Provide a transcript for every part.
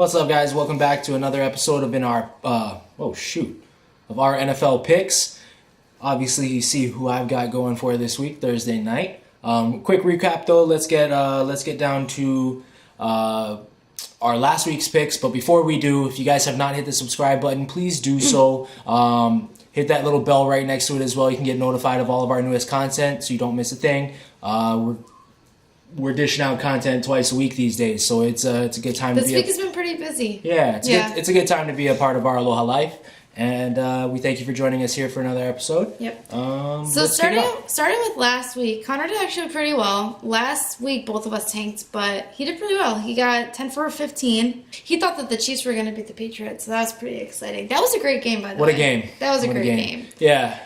What's up, guys? Welcome back to another episode of our NFL picks. Obviously, you see who I've got going for this week, Thursday night. Quick recap, though. Let's get down to our last week's picks. But before we do, if you guys have not hit the subscribe button, please do so. Hit that little bell right next to it as well. You can get notified of all of our newest content, so you don't miss a thing. We're dishing out content twice a week these days, so it's a good time. This week has been pretty busy. Yeah, it's a good time to be a part of our Aloha life, and we thank you for joining us here for another episode. Yep. So starting with last week, Connor did actually pretty well. Last week, both of us tanked, but he did pretty well. He got 10 for 15. He thought that the Chiefs were going to beat the Patriots, so that was pretty exciting. That was a great game, by the way. What a game! That was a great game. Yeah.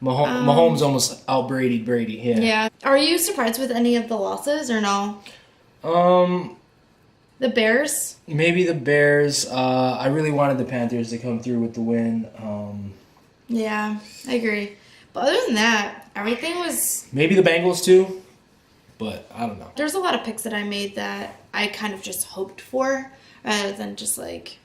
Mahomes almost out-Brady'd Brady. Yeah. Are you surprised with any of the losses or no? The Bears? Maybe the Bears. I really wanted the Panthers to come through with the win. Yeah, I agree. But other than that, everything was... Maybe the Bengals too, but I don't know. There's a lot of picks that I made that I kind of just hoped for rather than just like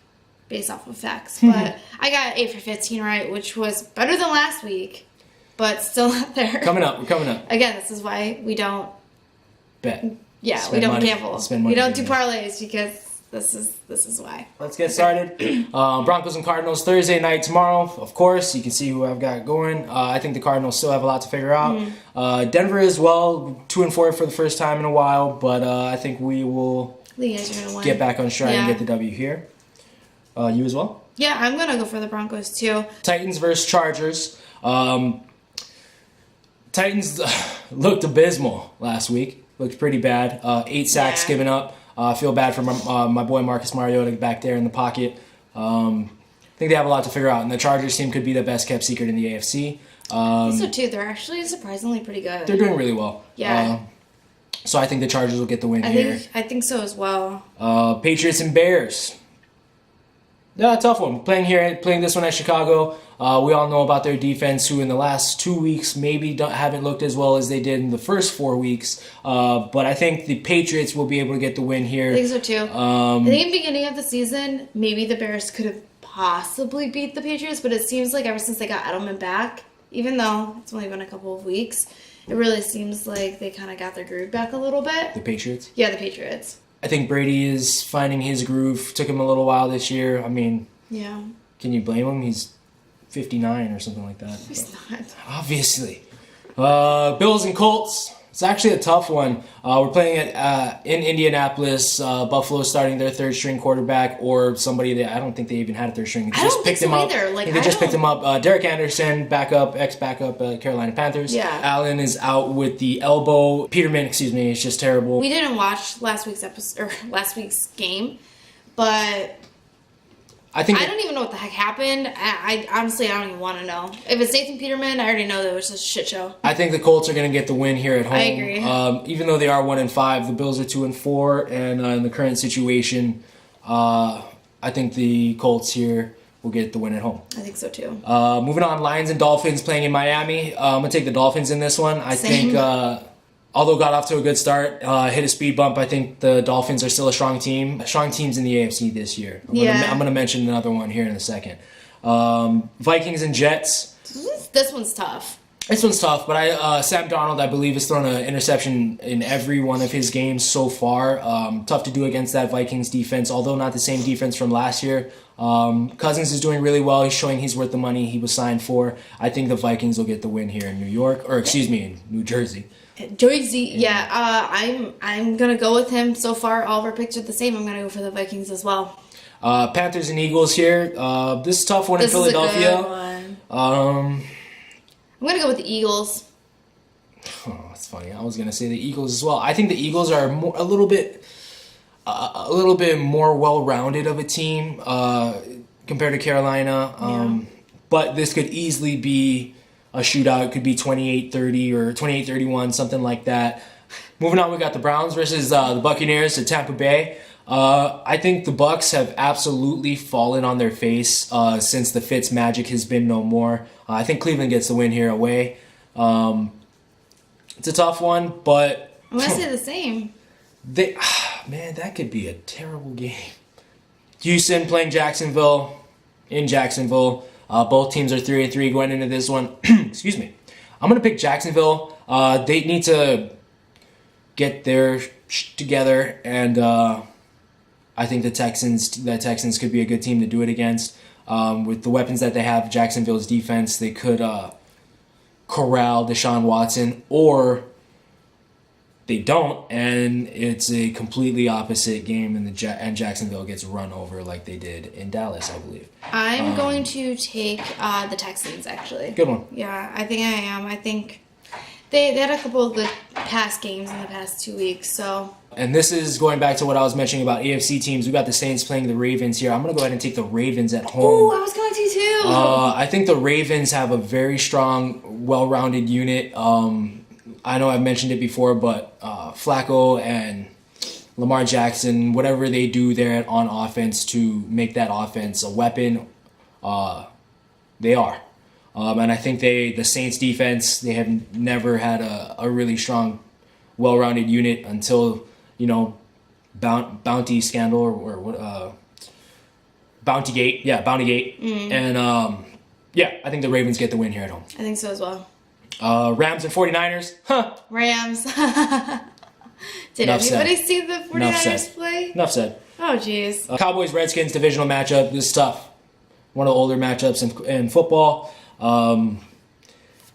based off of facts. But I got 8 for 15 right, which was better than last week. But still not there. We're coming up. Again, this is why we don't bet. Yeah, spend we don't money. gamble. We don't do parlays because this is why. Let's get started. Broncos and Cardinals Thursday night tomorrow. Of course, you can see who I've got going. I think the Cardinals still have a lot to figure out. Denver as well, 2-4 for the first time in a while, but I think we will get back on stride and get the W here. You as well? Yeah, I'm gonna go for the Broncos too. Titans versus Chargers. Titans looked abysmal last week. Looked pretty bad. 8 sacks given up. I feel bad for my boy Marcus Mariota back there in the pocket. I think they have a lot to figure out, and the Chargers team could be the best kept secret in the AFC. So too, they're actually surprisingly pretty good. They're doing really well. Yeah. So I think the Chargers will get the win here. I think so as well. Patriots and Bears. Yeah, tough one. Playing this one at Chicago. We all know about their defense, who in the last 2 weeks maybe haven't looked as well as they did in the first 4 weeks. But I think the Patriots will be able to get the win here. I think so too. I think in the beginning of the season, maybe the Bears could have possibly beat the Patriots, but it seems like ever since they got Edelman back, even though it's only been a couple of weeks, it really seems like they kind of got their groove back a little bit. The Patriots? Yeah, the Patriots. I think Brady is finding his groove. Took him a little while this year. I mean, yeah. Can you blame him? He's 59 or something like that. He's not. Obviously. Bills and Colts. It's actually a tough one. We're playing it in Indianapolis. Buffalo starting their third-string quarterback, or somebody that I don't think they even had a third-string. I don't think so either. They just picked him up. Derek Anderson, ex-backup, Carolina Panthers. Yeah. Allen is out with the elbow. Peterman, is just terrible. We didn't watch last week's game, but I don't even know what the heck happened. I honestly, I don't even want to know. If it's Nathan Peterman, I already know that it was just a shit show. I think the Colts are going to get the win here at home. I agree. Even though they are 1-5, the Bills are 2-4, and in the current situation, I think the Colts here will get the win at home. I think so too. Moving on, Lions and Dolphins playing in Miami. I'm going to take the Dolphins in this one. I think, although got off to a good start, hit a speed bump, I think the Dolphins are still a strong team. Strong teams in the AFC this year. I'm going to mention another one here in a second. Vikings and Jets. This one's tough. But Sam Darnold, I believe, has thrown an interception in every one of his games so far. Tough to do against that Vikings defense, although not the same defense from last year. Cousins is doing really well. He's showing he's worth the money he was signed for. I think the Vikings will get the win here in in New Jersey. Yeah. I'm gonna go with him. So far, all of our picks are the same. I'm gonna go for the Vikings as well. Panthers and Eagles here. This is a tough one in Philadelphia. Is a good one. I'm gonna go with the Eagles. Oh, that's funny. I was gonna say the Eagles as well. I think the Eagles are a little bit more well-rounded of a team compared to Carolina. But this could easily be a shootout. It could be 28-30 or 28-31, something like that. Moving on, we got the Browns versus the Buccaneers at Tampa Bay. I think the Bucs have absolutely fallen on their face since the Fitz magic has been no more. I think Cleveland gets the win here away. It's a tough one, but I'm going to say the same. Man, that could be a terrible game. Houston playing Jacksonville in Jacksonville. Both teams are 3-3 going into this one. Excuse me. I'm going to pick Jacksonville. They need to get their together, and I think the Texans could be a good team to do it against. With the weapons that they have, Jacksonville's defense, they could corral Deshaun Watson, or they don't, and it's a completely opposite game, and Jacksonville gets run over like they did in Dallas, I believe. I'm going to take the Texans, actually. Good one. Yeah, I think I am. I think they had a couple of good past games in the past 2 weeks, so... And this is going back to what I was mentioning about AFC teams. We got the Saints playing the Ravens here. I'm going to go ahead and take the Ravens at home. Oh, I was going to too. I think the Ravens have a very strong, well-rounded unit. I know I've mentioned it before, but Flacco and Lamar Jackson, whatever they do there on offense to make that offense a weapon, they are. And I think the Saints defense, they have never had a really strong, well-rounded unit until, Bounty scandal or what, Bountygate. Yeah, Bountygate. Mm. And, I think the Ravens get the win here at home. I think so as well. Rams and 49ers. Huh. Rams. Did Enough anybody said. see the 49ers play? Enough said. Oh, jeez. Cowboys-Redskins divisional matchup. This is tough. One of the older matchups in football.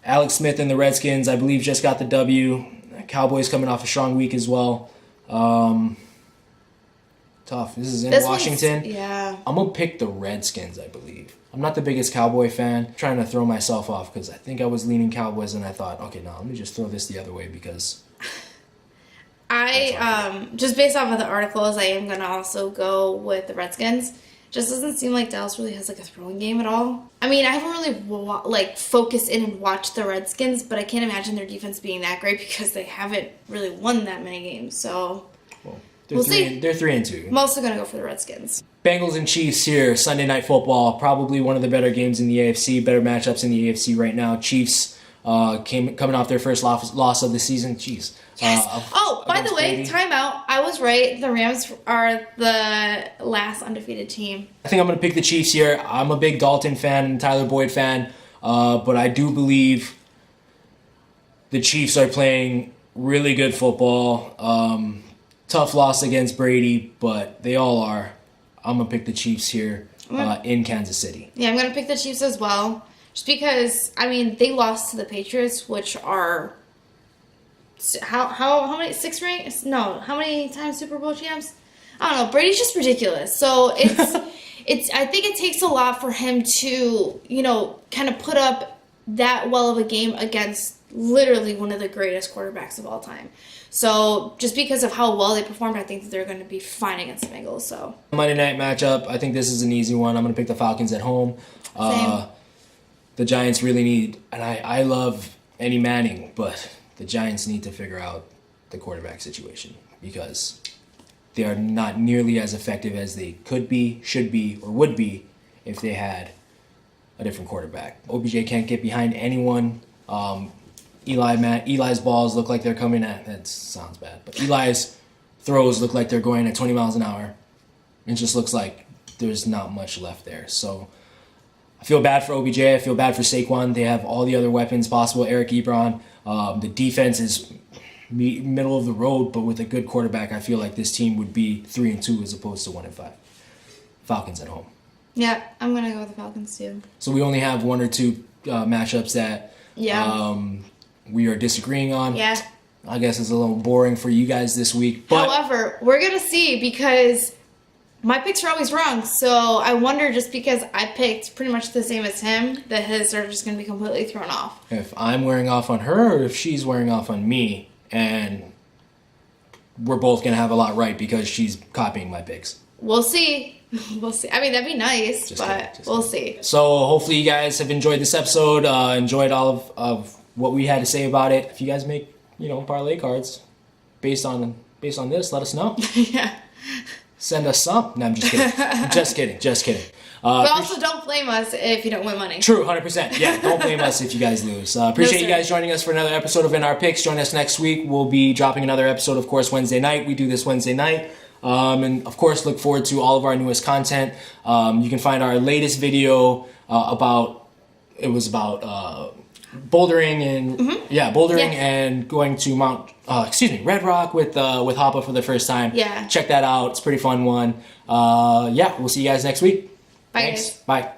Alex Smith and the Redskins, I believe, just got the W. Cowboys coming off a strong week as well. Tough. This is in Washington. Yeah. I'm going to pick the Redskins, I believe. I'm not the biggest Cowboy fan. I'm trying to throw myself off because I think I was leaning Cowboys and I thought, okay, no, let me just throw this the other way because... just based off of the articles, I am going to also go with the Redskins. Just doesn't seem like Dallas really has like a throwing game at all. I mean, I haven't really focused in and watched the Redskins, but I can't imagine their defense being that great because they haven't really won that many games. So we'll see. They're 3-2. I'm also gonna go for the Redskins. Bengals and Chiefs here, Sunday Night Football. Probably one of the better games in the AFC, better matchups in the AFC right now. Chiefs coming off their first loss of the season. Jeez. Yes. By the way, timeout. I was right. The Rams are the last undefeated team. I think I'm going to pick the Chiefs here. I'm a big Dalton fan and Tyler Boyd fan, but I do believe the Chiefs are playing really good football. Tough loss against Brady, but they all are. I'm going to pick the Chiefs here in Kansas City. Yeah, I'm going to pick the Chiefs as well. Just because, I mean, they lost to the Patriots, which are... How many 6 ranks? No, how many times Super Bowl champs? I don't know. Brady's just ridiculous. So it's I think it takes a lot for him to, kind of put up that well of a game against literally one of the greatest quarterbacks of all time. So just because of how well they performed, I think that they're going to be fine against the Bengals. So Monday night matchup, I think this is an easy one. I'm going to pick the Falcons at home. Same. The Giants really need, and I love Eddie Manning, but the Giants need to figure out the quarterback situation because they are not nearly as effective as they could be, should be, or would be if they had a different quarterback. OBJ can't get behind anyone. Eli's balls look like they're coming at, that sounds bad, but Eli's throws look like they're going at 20 miles an hour. It just looks like there's not much left there. So I feel bad for OBJ. I feel bad for Saquon. They have all the other weapons possible. Eric Ebron. The defense is middle of the road, but with a good quarterback, I feel like this team would be 3-2 as opposed to 1-5. Falcons at home. Yeah, I'm gonna go with the Falcons too. So we only have 1 or 2 matchups that we are disagreeing on. Yeah. I guess it's a little boring for you guys this week. But however, we're gonna see because my picks are always wrong. So I wonder, just because I picked pretty much the same as him, that his are just gonna be completely thrown off. If I'm wearing off on her, or if she's wearing off on me, and we're both gonna have a lot right because she's copying my picks. We'll see. We'll see. I mean, that'd be nice, but we'll see. So hopefully you guys have enjoyed this episode, enjoyed all of what we had to say about it. If you guys make, parlay cards based on this, let us know. Yeah. Send us some. No, I'm just kidding. Just kidding. But also don't blame us if you don't win money. True, 100%. Yeah, don't blame us if you guys lose. Appreciate you guys joining us for another episode of In Our Picks. Join us next week. We'll be dropping another episode, of course, Wednesday night. We do this Wednesday night. And of course, look forward to all of our newest content. You can find our latest video about bouldering and bouldering and going to Red Rock with Hoppa for the first time. Yeah. Check that out. It's a pretty fun one. We'll see you guys next week. Bye, Thanks. guys. Bye.